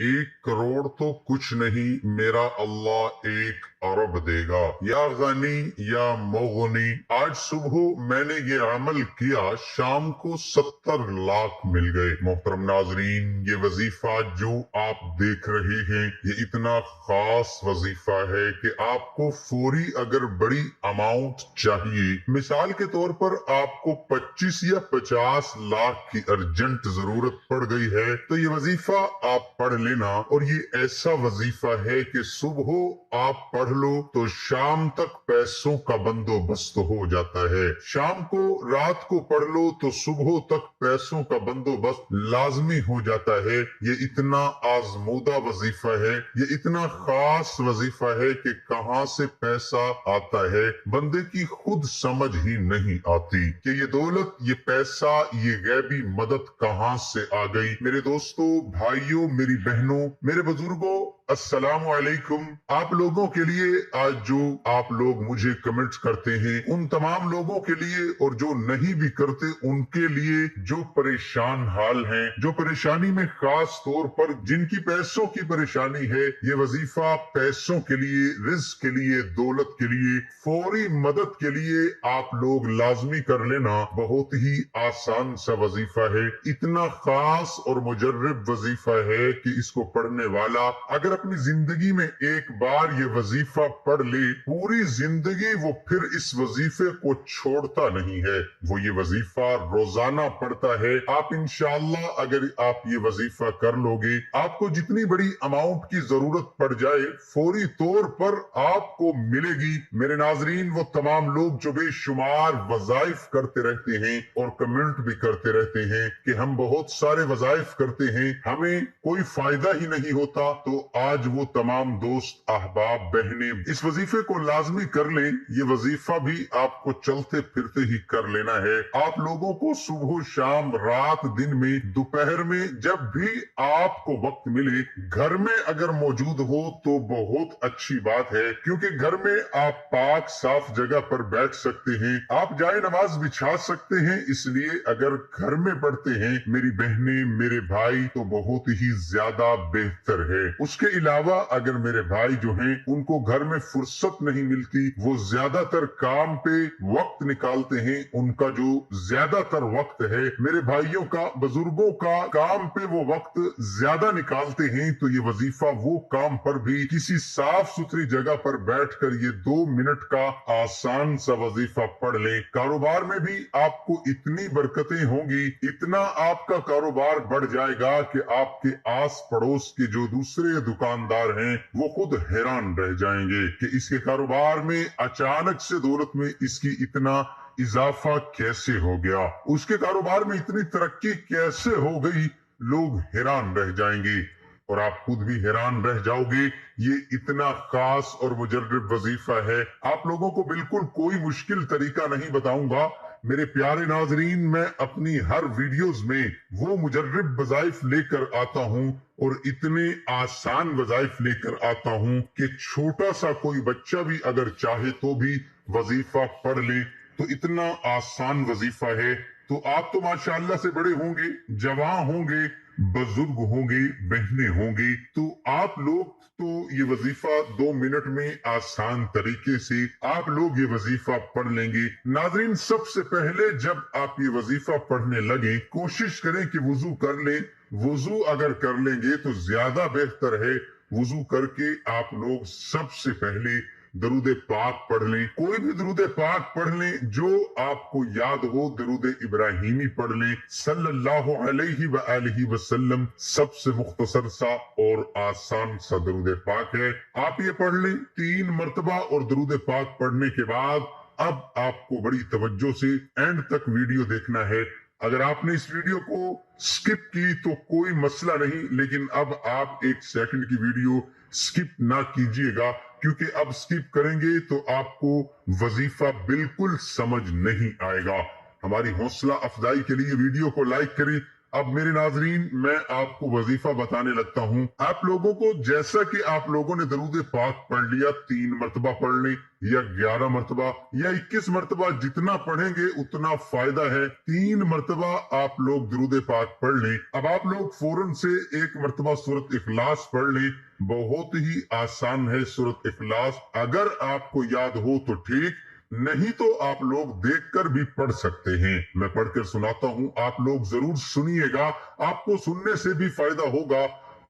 1 करोड़ तो कुछ नहीं, मेरा अल्लाह 1 अरब देगा। या गनी या मुगनी, आज सुबह मैंने ये अमल किया, शाम को 70 लाख मिल गए। मोहतरम नाजरीन, ये वजीफा जो आप देख रहे हैं, ये इतना खास वजीफा है कि आपको फौरी अगर बड़ी अमाउंट चाहिए, मिसाल के तौर पर आपको 25 या 50 लाख की अर्जेंट जरूरत पड़ गई है, तो ये वजीफा आप पढ़ लेना। और ये ऐसा वजीफा है कि सुबह आप पढ़ लो तो शाम तक पैसों का बंदोबस्त हो जाता है, शाम को रात को पढ़ लो तो सुबह तक पैसों का बंदोबस्त लाजमी हो जाता है। ये इतना आजमूदा वजीफा है, ये इतना खास वजीफा है कि कहां से पैसा आता है बंदे की खुद समझ ही नहीं आती कि ये दौलत, ये पैसा, ये गैबी मदद कहां से आ गई। मेरे दोस्तों, भाइयों, मेरी बहनों, मेरे बुजुर्गों, अस्सलामु अलैकुम। आप लोगों के लिए आज जो आप लोग मुझे कमेंट्स करते हैं, उन तमाम लोगों के लिए और जो नहीं भी करते उनके लिए, जो परेशान हाल हैं, जो परेशानी में खास तौर पर जिनकी पैसों की परेशानी है, ये वजीफा पैसों के लिए, रिस्क के लिए, दौलत के लिए, फौरी मदद के लिए आप लोग लाजमी कर लेना। बहुत ही आसान सा वजीफा है, इतना खास और मुजर्रब वजीफा है कि इसको पढ़ने वाला अगर अपनी जिंदगी में एक बार ये वजीफा पढ़ ले, पूरी जिंदगी वो फिर इस वजीफे को छोड़ता नहीं है। वो ये वजीफा रोजाना पढ़ता है। आप इंशाअल्लाह अगर आप ये वजीफा कर लोगे, आपको जितनी बड़ी अमाउंट की जरूरत पड़ जाए फौरी तौर पर आपको मिलेगी। मेरे नाजरीन, वो तमाम लोग जो बेशुमार वजाइफ करते रहते हैं और कमेंट भी करते रहते हैं कि हम बहुत सारे वजाइफ करते हैं, हमें कोई फायदा ही नहीं होता, तो आज वो तमाम दोस्त, अहबाब, बहनें इस वजीफे को लाजमी कर लें। ये वजीफा भी आपको चलते फिरते ही कर लेना है। आप लोगों को सुबह, शाम, रात, दिन में, दोपहर में, जब भी आपको वक्त मिले, घर में अगर मौजूद हो तो बहुत अच्छी बात है, क्योंकि घर में आप पाक साफ जगह पर बैठ सकते हैं, आप जाए नमाज बिछा सकते हैं। इसलिए अगर घर में पढ़ते हैं मेरी बहनें, मेरे भाई, तो बहुत ही ज्यादा बेहतर है। उसके अलावा अगर मेरे भाई जो हैं उनको घर में फुर्सत नहीं मिलती, वो ज्यादातर काम पे वक्त निकालते हैं, उनका जो ज्यादातर वक्त है, मेरे भाइयों का, बुजुर्गों का, काम पे वो वक्त ज्यादा निकालते हैं, तो ये वजीफा वो काम पर भी किसी साफ सुथरी जगह पर बैठकर ये 2 मिनट का आसान सा वजीफा पढ़ ले। कारोबार में भी आपको इतनी बरकतें होंगी, इतना आपका कारोबार बढ़ जाएगा कि आपके आस पड़ोस के जो दूसरे दुकानदार हैं वो खुद हैरान रह जाएंगे कि इसके कारोबार में अचानक से दौलत में इसकी इतना इजाफा कैसे हो गया, उसके कारोबार में इतनी तरक्की कैसे हो गई। लोग हैरान रह जाएंगे और आप खुद भी हैरान रह जाओगे। ये इतना खास और मुजर्रब वजीफा है, आप लोगों को बिल्कुल कोई मुश्किल तरीका नहीं बताऊंगा। मेरे प्यारे नाजरीन, मैं अपनी हर वीडियोस में वो मुजर्रब वजाइफ लेकर आता हूँ और इतने आसान वजाइफ लेकर आता हूँ कि छोटा सा कोई बच्चा भी अगर चाहे तो भी वजीफा पढ़ ले। तो इतना आसान वजीफा है। तो आप तो माशाअल्लाह से बड़े होंगे, जवान होंगे, बुजुर्ग होंगे, बहनें होंगी, तो आप लोग तो ये वजीफा 2 मिनट में आसान तरीके से आप लोग ये वजीफा पढ़ लेंगे। नाजरीन, सबसे पहले जब आप ये वजीफा पढ़ने लगे, कोशिश करें कि वुजू कर लें। वुजू अगर कर लेंगे तो ज्यादा बेहतर है। वुजू करके आप लोग सबसे पहले दरूद पाक पढ़ लें, कोई भी दरूद पाक पढ़ लें जो आपको याद हो। दरूद इब्राहिमी पढ़ लें, सल्लल्लाहु अलैहि व आलिहि वसल्लम, सबसे मुख्तसर सा और आसान सा दरूद पाक है। आप ये पढ़ लें 3 मरतबा और दरूद पाक पढ़ने के बाद अब आपको बड़ी तवज्जो से एंड तक वीडियो देखना है। अगर आपने इस वीडियो को स्किप की तो कोई मसला नहीं, लेकिन अब आप 1 सेकंड की वीडियो स्किप ना कीजिएगा, क्योंकि अब स्किप करेंगे तो आपको वजीफा बिल्कुल समझ नहीं आएगा। हमारी हौसला अफजाई के लिए वीडियो को लाइक करें, अब मेरे नाजरीन, मैं आपको वजीफा बताने लगता हूँ। आप लोगों को, जैसा कि आप लोगों ने दरूद पाक पढ़ लिया, 3 मरतबा पढ़ लें या 11 मरतबा या 21 मरतबा, जितना पढ़ेंगे उतना फायदा है। 3 मरतबा आप लोग दरूद पाक पढ़ लें। अब आप लोग फौरन से 1 मरतबा सूरत इखलास पढ़ लें। बहुत ही आसान है सूरत इखलास, अगर आपको याद हो तो ठीक, नहीं तो आप लोग देखकर भी पढ़ सकते हैं। मैं पढ़कर सुनाता हूं, आप लोग जरूर सुनिएगा, आपको सुनने से भी फायदा होगा।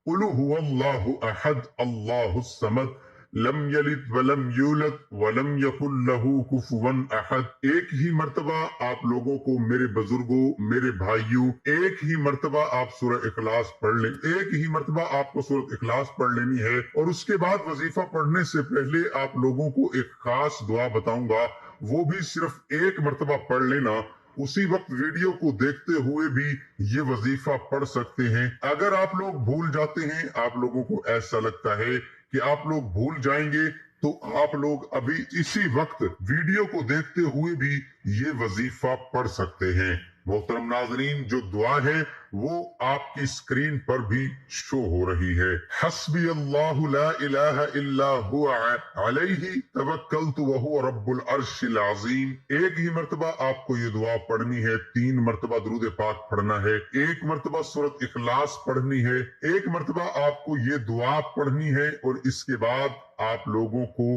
कुल हुवल्लाहु अहद अल्लाहुस समद लम यलिद वलम यूलद वलम यकुल लहू कुफुवन अहद। एक ही मर्तबा आप लोगों को, मेरे बुजुर्गों, मेरे भाइयों, एक ही मर्तबा आप सूरह इखलास पढ़ लें। एक ही मर्तबा आपको सूरह इखलास पढ़ लेनी है। और उसके बाद वजीफा पढ़ने से पहले आप लोगों को एक खास दुआ बताऊंगा, वो भी सिर्फ 1 मर्तबा पढ़ लेना। उसी वक्त वीडियो को देखते हुए भी ये वजीफा पढ़ सकते हैं। अगर आप लोग भूल जाते हैं, आप लोगों को ऐसा लगता है कि आप लोग भूल जाएंगे, तो आप लोग अभी इसी वक्त वीडियो को देखते हुए भी ये वजीफा पढ़ सकते हैं। मोहतरम नाजरीन, जो दुआ है वो आपकी स्क्रीन पर भी शो हो रही है। हस्बी अल्लाहु ला इलाहा इल्ला हुवा अलैहि तवक्कलतु व हुवा रब्बुल अर्शिल अज़ीम। एक ही मर्तबा आपको ये दुआ पढ़नी है। 3 मर्तबा दुरूद पाक पढ़ना है। 1 मर्तबा सूरत इखलास पढ़नी है। 1 मर्तबा आपको ये दुआ पढ़नी है। और इसके बाद आप लोगों को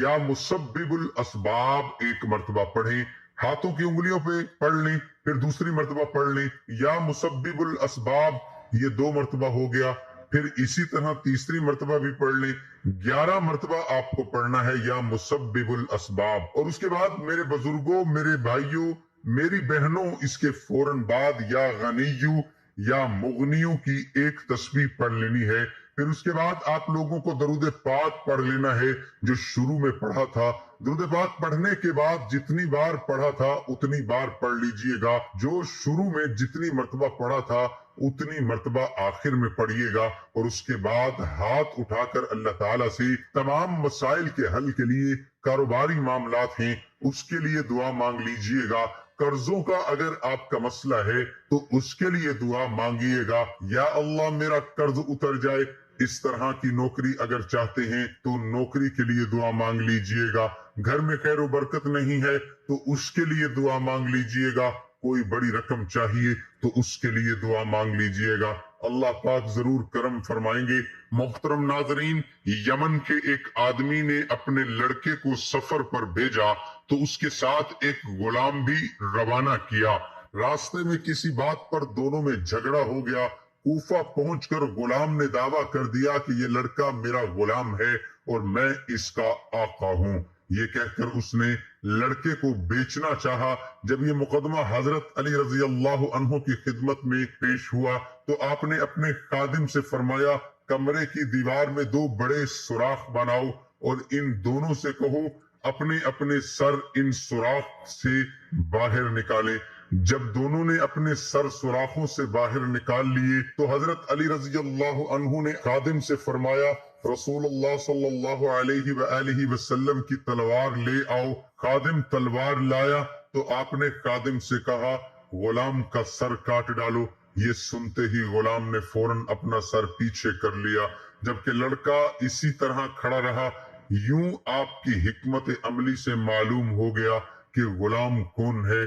या मुसब्बिबुल असबाब 1 मर्तबा पढ़ें, हाथों की उंगलियों पे पढ़ लें, फिर दूसरी मर्तबा पढ़ लें या मुसब्बिबुल असबाब, ये 2 मर्तबा हो गया। फिर इसी तरह तीसरी मर्तबा भी पढ़ लें। 11 मर्तबा आपको पढ़ना है या मुसब्बिबुल असबाब। और उसके बाद मेरे बुजुर्गों, मेरे भाइयों, मेरी बहनों, इसके फौरन बाद या गनीयू या मुगनियों की एक तस्बीह पढ़ लेनी है। फिर उसके बाद आप लोगों को दरूद पाक पढ़ लेना है, जो शुरू में पढ़ा था। दरूद पाक पढ़ने के बाद जितनी बार पढ़ा था उतनी बार पढ़ लीजिएगा। जो शुरू में जितनी मर्तबा पढ़ा था उतनी मर्तबा आखिर में पढ़िएगा। और उसके बाद हाथ उठाकर अल्लाह ताला से तमाम मसाइल के हल के लिए, कारोबारी मामलात हैं उसके लिए दुआ मांग लीजिएगा। कर्जों का अगर आपका मसला है तो उसके लिए दुआ मांगिएगा, या अल्लाह मेरा कर्ज उतर जाए। इस तरह की नौकरी अगर चाहते हैं तो नौकरी के लिए दुआ मांग लीजिएगा। घर में खैर बरकत नहीं है तो उसके लिए दुआ मांग लीजिएगा। कोई बड़ी रकम चाहिए तो उसके लिए दुआ मांग लीजिएगा। अल्लाह पाक जरूर करम फरमाएंगे। मोहतरम नाजरीन, यमन के एक आदमी ने अपने लड़के को सफर पर भेजा तो उसके साथ एक गुलाम भी रवाना किया। रास्ते में किसी बात पर दोनों में झगड़ा हो गया। कूफा पहुंचकर गुलाम ने दावा कर दिया कि ये लड़का मेरा गुलाम है और मैं इसका आका हूँ। ये कहकर उसने लड़के को बेचना चाहा। जब ये मुकदमा हजरत अली रजी अल्लाह अन्हु की खिदमत में पेश हुआ तो आपने अपने खादिम से फरमाया, कमरे की दीवार में 2 बड़े सुराख बनाओ और इन दोनों से कहो अपने अपने सर इन सुराख से बाहर निकाले। जब दोनों ने अपने सर सुराखों से बाहर निकाल लिए तो हजरत अली रजी अल्लाह अन्हु ने खादिम से फरमाया, रसूलुल्लाह सल्लल्लाहु अलैहि वआलिहि वसल्लम की तलवार ले आओ। खादिम तलवार लाया तो आपने खादिम से कहा, गुलाम का सर काट डालो। ये सुनते ही गुलाम ने फौरन अपना सर पीछे कर लिया। जबकि लड़का इसी तरह खड़ा रहा। यूं आपकी हिकमत अमली से मालूम हो गया कि गुलाम कौन है।